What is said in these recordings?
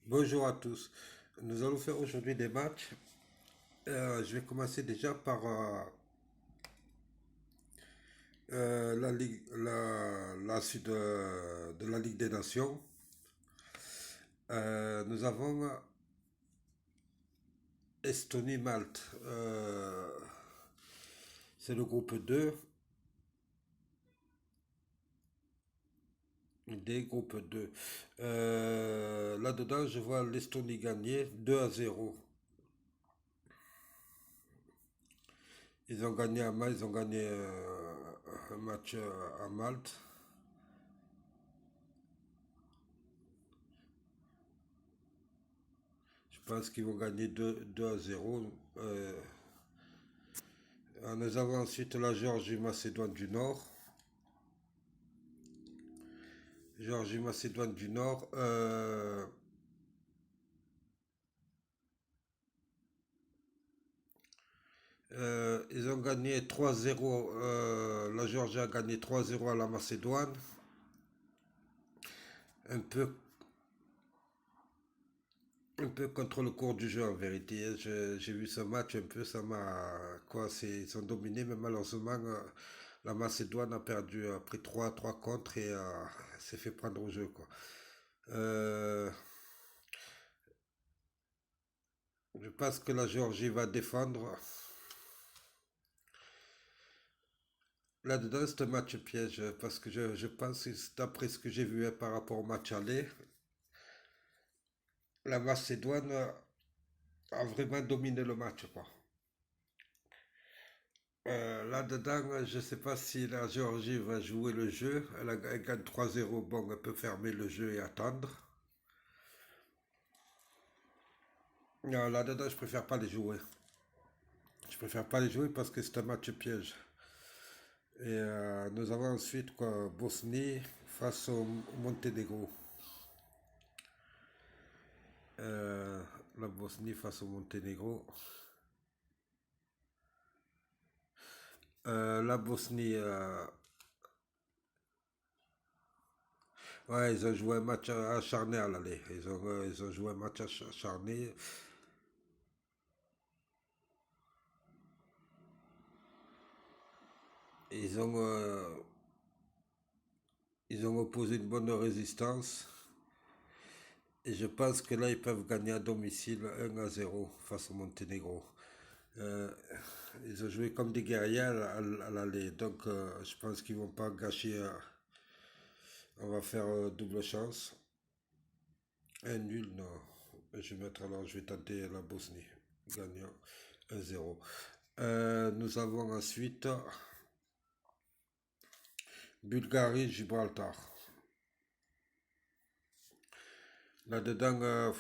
Bonjour à tous. Nous allons faire aujourd'hui des matchs. Je vais commencer déjà par la suite de la Ligue des Nations. Nous avons Estonie-Malte. C'est le groupe 2 des groupes 2. Là-dedans, je vois l'Estonie gagner 2-0. Ils ont gagné à Malte, ils ont gagné un match à Malte. Je pense qu'ils vont gagner 2-0. Nous avons ensuite la Géorgie-Macédoine du Nord. Géorgie-Macédoine du Nord. Ils ont gagné 3-0. La Géorgie a gagné 3-0 à la Macédoine. Un peu, un peu contre le cours du jeu en vérité. J'ai vu ce match un peu, ça m'a. Quoi, ils ont dominé, mais malheureusement, la Macédoine a perdu, a pris 3 contre et s'est fait prendre au jeu, quoi. Euh, je pense que la Géorgie va défendre. Là-dedans, c'est un match piège parce que je pense, que d'après ce que j'ai vu par rapport au match aller, la Macédoine a vraiment dominé le match, quoi. Là-dedans, je ne sais pas si la Géorgie va jouer le jeu. Elle gagne 3-0, bon, elle peut fermer le jeu et attendre. Non, là-dedans, je préfère pas les jouer. Je préfère pas les jouer parce que c'est un match piège. Et nous avons ensuite quoi, Bosnie face au Monténégro. Euh, la Bosnie face au Monténégro. La Bosnie, ouais, ils ont joué un match acharné à l'aller. Ils ont joué un match acharné. Ils ont, euh, ils ont opposé une bonne résistance. Et je pense que là, ils peuvent gagner à domicile 1-0 face au Monténégro. Euh, ils ont joué comme des guerriers à l'aller. Donc, je pense qu'ils vont pas gâcher. On va faire double chance. Un nul, non. Je vais tenter la Bosnie. Gagnant 1-0. Nous avons ensuite Bulgarie-Gibraltar. Là-dedans,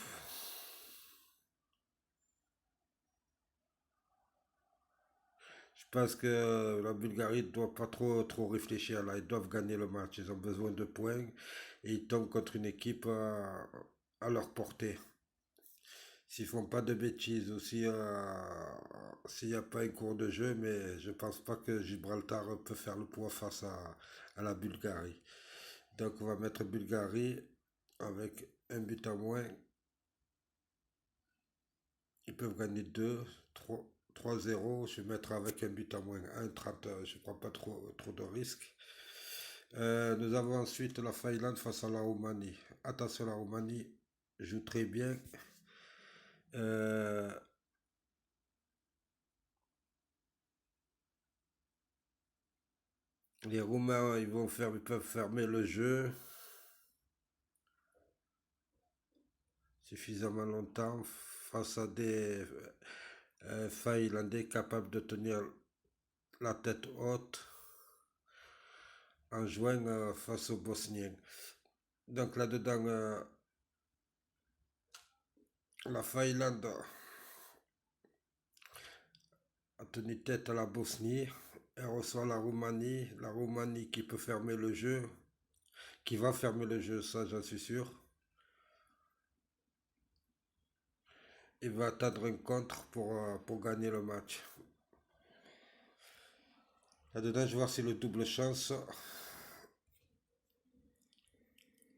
je pense que la Bulgarie ne doit pas trop réfléchir là. Ils doivent gagner le match. Ils ont besoin de points et ils tombent contre une équipe à leur portée. S'ils font pas de bêtises ou s'il n'y a pas un cours de jeu, mais je pense pas que Gibraltar peut faire le poids face à la Bulgarie. Donc on va mettre Bulgarie avec un but à moins. Ils peuvent gagner 2, 3-0. Je vais mettre avec un but à moins 1-30. Je ne prends pas trop de risques. Nous avons ensuite la Finlande face à la Roumanie. Attention, la Roumanie joue très bien. Euh, les Roumains, ils peuvent fermer le jeu suffisamment longtemps face à des Finlandais capables de tenir la tête haute en jouant face aux Bosniens. Donc là-dedans, la Finlande a tenu tête à la Bosnie. Elle reçoit la Roumanie qui peut fermer le jeu, qui va fermer le jeu, ça j'en suis sûr. Il va attendre un contre pour gagner le match. Là-dedans, je vais voir si le double chance.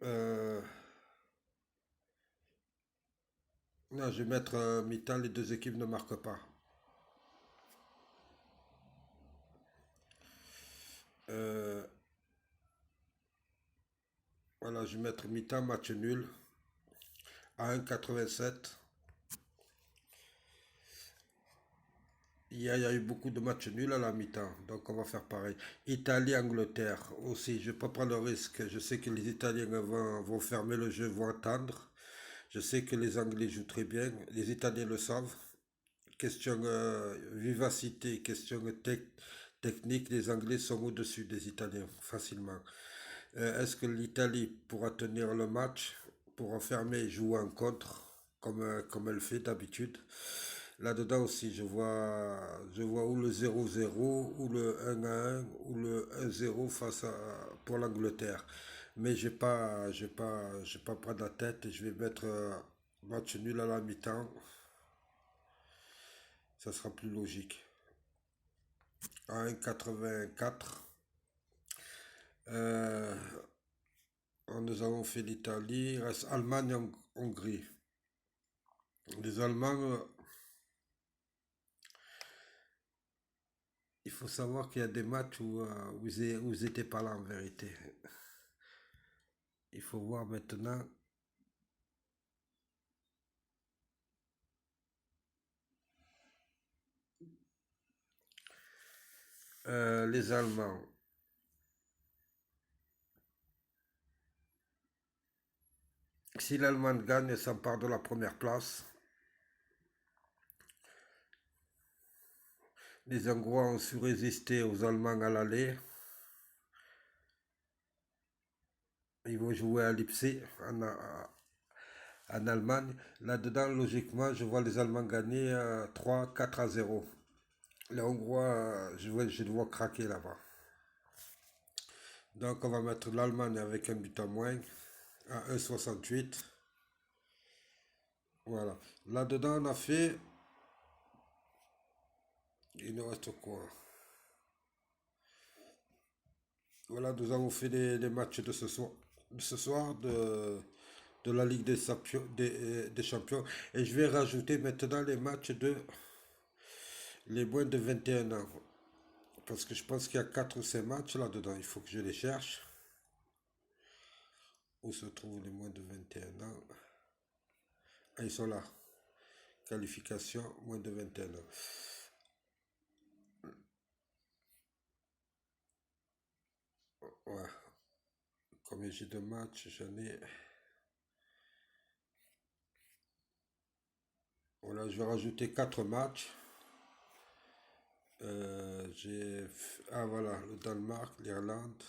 Euh, Non, je vais mettre mi-temps, les deux équipes ne marquent pas. Euh, voilà, je vais mettre mi-temps, match nul à 1,87. Il y a eu beaucoup de matchs nuls à la mi-temps, donc on va faire pareil. Italie-Angleterre aussi, je ne vais pas prendre le risque. Je sais que les Italiens vont fermer le jeu, vont attendre. Je sais que les Anglais jouent très bien, les Italiens le savent. Question vivacité, question technique, les Anglais sont au-dessus des Italiens facilement. Est-ce que l'Italie pourra tenir le match pour enfermer et jouer en contre comme elle fait d'habitude? Là-dedans aussi, je vois ou le 0-0, ou le 1-1, ou le 1-0 pour l'Angleterre. Mais j'ai pas prendre la tête. Je vais mettre match nul à la mi-temps. Ça sera plus logique. À 1,84. Euh, nous avons fait l'Italie. Il reste Allemagne-Hongrie. Les Allemands, il faut savoir qu'il y a des matchs où vous n'étiez pas là en vérité. Il faut voir maintenant les Allemands. Si l'Allemagne gagne et s'empare de la première place, les Hongrois ont su résister aux Allemands à l'aller. Ils vont jouer à Leipzig en Allemagne. Là-dedans, logiquement, je vois les Allemands gagner 3-4-0. Les Hongrois, je les vois craquer là-bas. Donc, on va mettre l'Allemagne avec un but en moins à 1,68. Voilà. Là-dedans, on a fait. Il nous reste quoi? Voilà, nous avons fait les matchs de ce soir de la Ligue des Champions. Et je vais rajouter maintenant les matchs de les moins de 21 ans. Parce que je pense qu'il y a 4 ou 5 matchs là-dedans. Il faut que je les cherche. Où se trouvent les moins de 21 ans? Ah, ils sont là. Qualification, moins de 21 ans. Ouais. Combien j'ai de matchs? J'en ai. Voilà, je vais rajouter 4 matchs. Ah voilà, le Danemark, l'Irlande,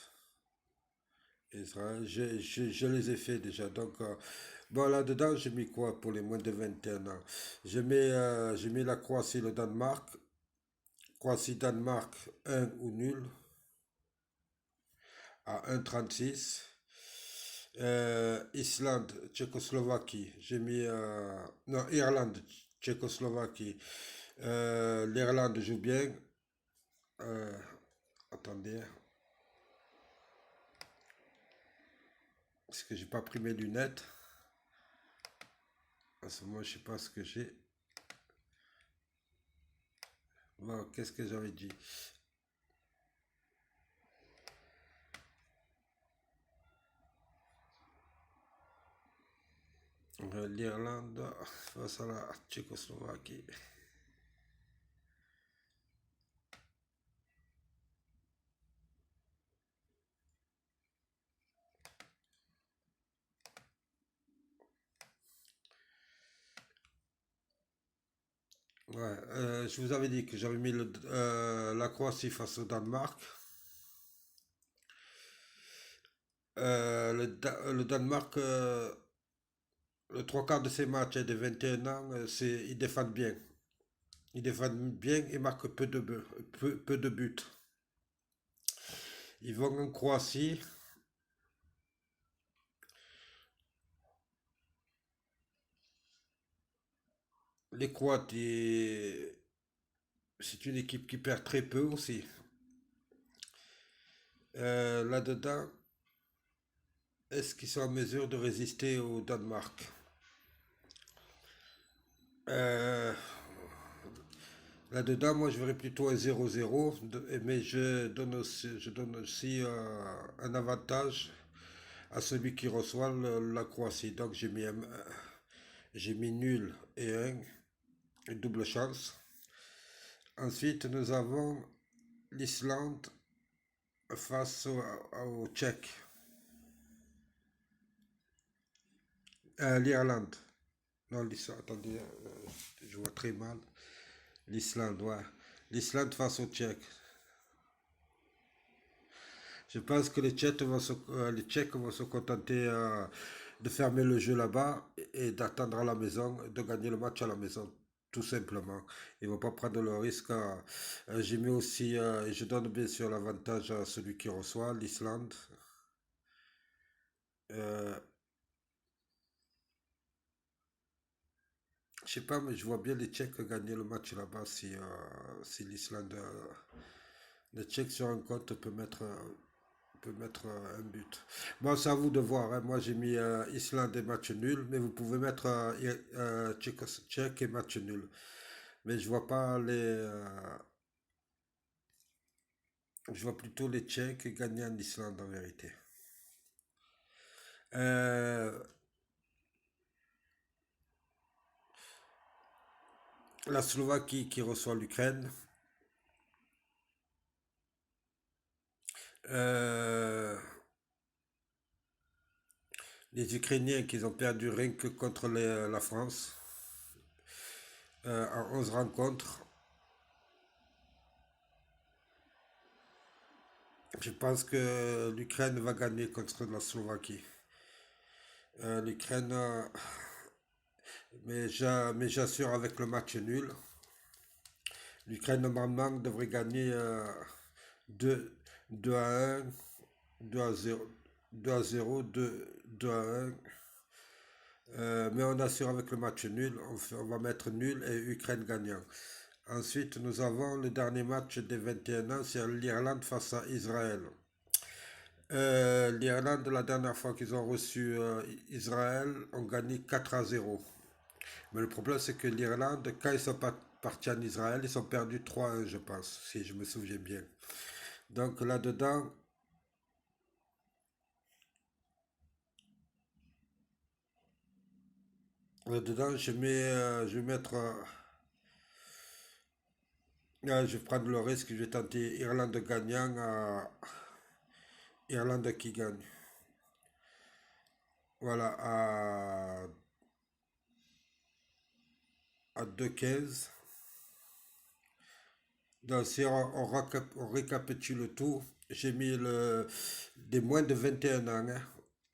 Israël. Je les ai fait déjà. Donc, bon, là-dedans, j'ai mis quoi pour les moins de 21 ans? J'ai mis la Croatie, le Danemark. Croatie-Danemark, un ou nul à 1,36. Islande, Tchécoslovaquie. J'ai mis. Non, Irlande, Tchécoslovaquie. L'Irlande joue bien. Euh, attendez. Parce que j'ai pas pris mes lunettes. En ce moment, je sais pas ce que j'ai. Bon, qu'est-ce que j'avais dit? L'Irlande face à la Tchécoslovaquie. Ouais, je vous avais dit que j'avais mis la Croatie face au Danemark. Le Danemark, le trois quarts de ses matchs et de 21 ans, ils défendent bien. Ils défendent bien et marquent peu de buts. Ils vont en Croatie. Les Croates, c'est une équipe qui perd très peu aussi. Là-dedans, est-ce qu'ils sont en mesure de résister au Danemark? Euh, Là-dedans, moi, je verrais plutôt un 0-0, mais je donne aussi un avantage à celui qui reçoit la Croatie. Donc, j'ai mis nul et un, une double chance. Ensuite, nous avons l'Islande face au Tchèque. L'Irlande. Non, l'Islande, attendez, je vois très mal. L'Islande, ouais. L'Islande face au Tchèque. Je pense que les Tchèques vont se contenter de fermer le jeu là-bas et d'attendre à la maison, de gagner le match à la maison, tout simplement. Ils ne vont pas prendre le risque. J'ai mis aussi, et je donne bien sûr l'avantage à celui qui reçoit, l'Islande. Euh, je sais pas, mais je vois bien les Tchèques gagner le match là-bas si l'Islande. Les Tchèques sur un compte peut mettre un but. Bon, c'est à vous de voir, hein. Moi, j'ai mis Islande et match nul, mais vous pouvez mettre Tchèque et match nul. Mais je vois pas je vois plutôt les Tchèques gagner en Islande en vérité. Euh, la Slovaquie qui reçoit l'Ukraine. Euh, les Ukrainiens qui ont perdu rien que contre la France en 11 rencontres. Je pense que l'Ukraine va gagner contre la Slovaquie. L'Ukraine, mais j'assure avec le match nul. L'Ukraine normalement devrait gagner 2, 2 à 1, 2 à 0, 2 à 0, 2 à 1. Mais on assure avec le match nul. On va mettre nul et Ukraine gagnant. Ensuite, nous avons le dernier match des 21 ans, c'est l'Irlande face à Israël. L'Irlande, la dernière fois qu'ils ont reçu Israël, ont gagné 4 à 0. Mais le problème, c'est que l'Irlande, quand ils sont partis en Israël, ils ont perdu 3-1, je pense, si je me souviens bien. Donc là-dedans, je vais mettre, je vais prendre le risque, je vais tenter Irlande gagnant à Irlande qui gagne. Voilà, à 2-15. Donc, si on récapitule tout, j'ai mis des moins de 21 ans, hein.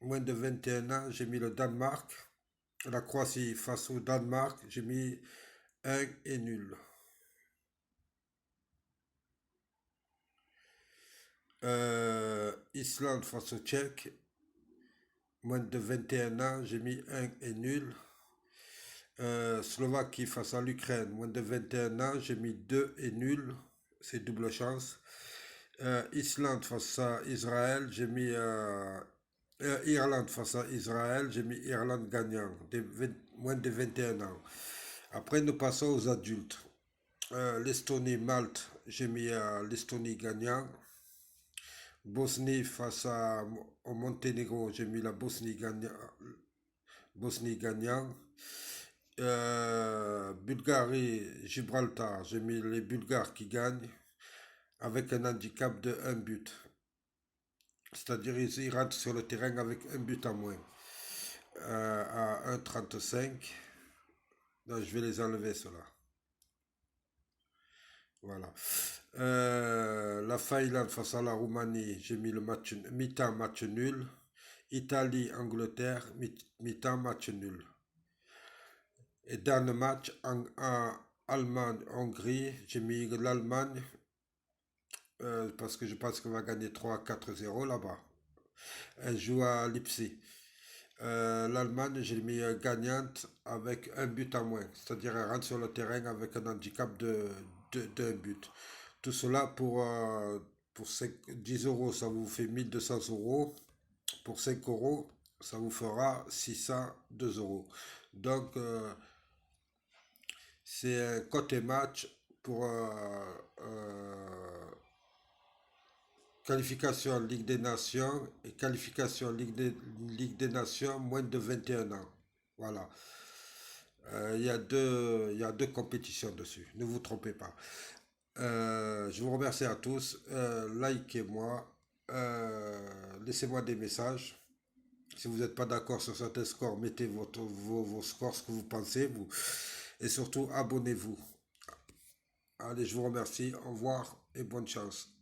Moins de 21 ans, j'ai mis le Danemark. La Croatie face au Danemark, j'ai mis un et nul. Islande face au Tchèque, moins de 21 ans, j'ai mis un et nul. Slovaquie face à l'Ukraine, moins de 21 ans, j'ai mis 2 et nul. C'est double chance. Islande face à Israël, j'ai mis Irlande face à Israël, j'ai mis Irlande gagnant, moins de 21 ans. Après, nous passons aux adultes. L'Estonie, Malte, j'ai mis l'Estonie gagnant. Bosnie au Monténégro, j'ai mis la Bosnie gagnant. Bosnie gagnant. Bulgarie, Gibraltar, j'ai mis les Bulgares qui gagnent avec un handicap de un but. C'est-à-dire ils rentrent sur le terrain avec un but en moins. À 1,35. Donc je vais les enlever cela. Voilà. La Finlande face à la Roumanie, j'ai mis le match mi-temps match nul. Italie, Angleterre, mi-temps match nul. Et dans le match Allemagne, Hongrie, j'ai mis l'Allemagne parce que je pense qu'on va gagner 3-4-0 là-bas. Elle joue à Leipzig. L'Allemagne, j'ai mis gagnante avec un but à moins. C'est-à-dire elle rentre sur le terrain avec un handicap d'un but. Tout cela pour 10 euros, ça vous fait 1200 euros. Pour 5 euros, ça vous fera 602 euros. Donc, C'est un côté match pour qualification en Ligue des Nations et qualification en Ligue des Nations moins de 21 ans. Voilà. Il y a deux compétitions dessus. Ne vous trompez pas. Je vous remercie à tous. Likez-moi. Laissez-moi des messages. Si vous n'êtes pas d'accord sur certains scores, mettez vos scores, ce que vous pensez, vous. Et surtout, abonnez-vous. Allez, je vous remercie. Au revoir et bonne chance.